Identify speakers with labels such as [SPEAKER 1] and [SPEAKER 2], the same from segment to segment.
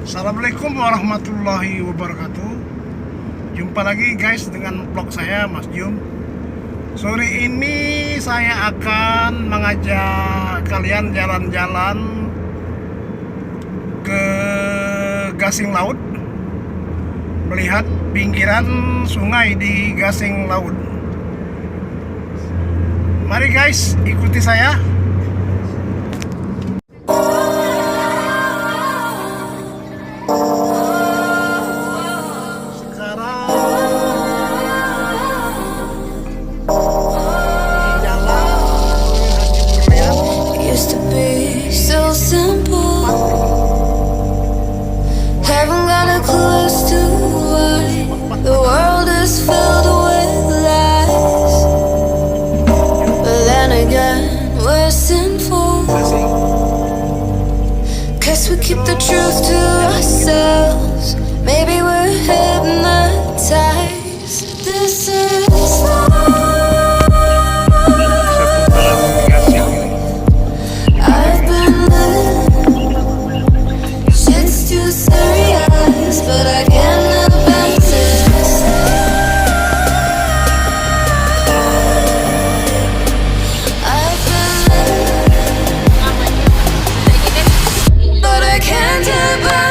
[SPEAKER 1] Assalamualaikum warahmatullahi wabarakatuh. Jumpa lagi guys dengan vlog saya Mas Jum. Sore ini saya akan mengajak kalian jalan-jalan ke gasing laut, melihat pinggiran sungai di gasing laut. Mari guys, ikuti saya.
[SPEAKER 2] We keep the truth to ourselves. Maybe we're hypnotized. This is I've been living. Shit's too serious, but I can't live past this. I've been living, but I can't get by.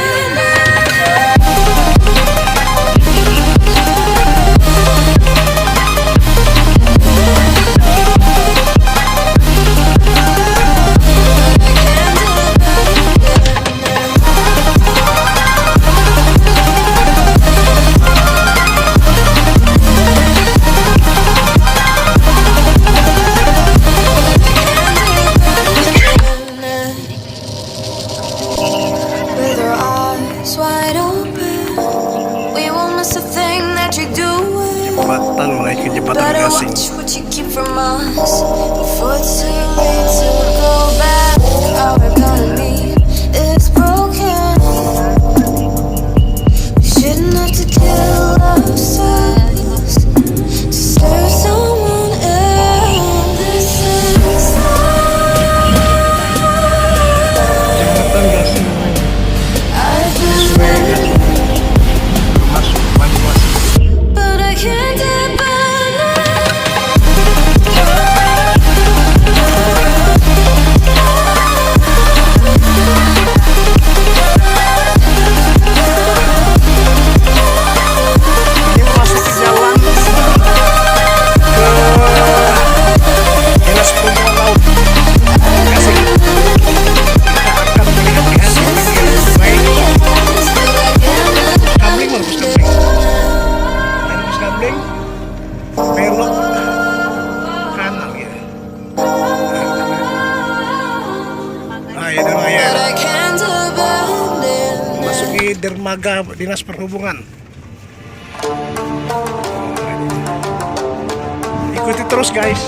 [SPEAKER 1] Jembatan menaik ke jembatan gasing. Belok kanan ya. Masuki dermaga Dinas Perhubungan. Ikuti terus guys.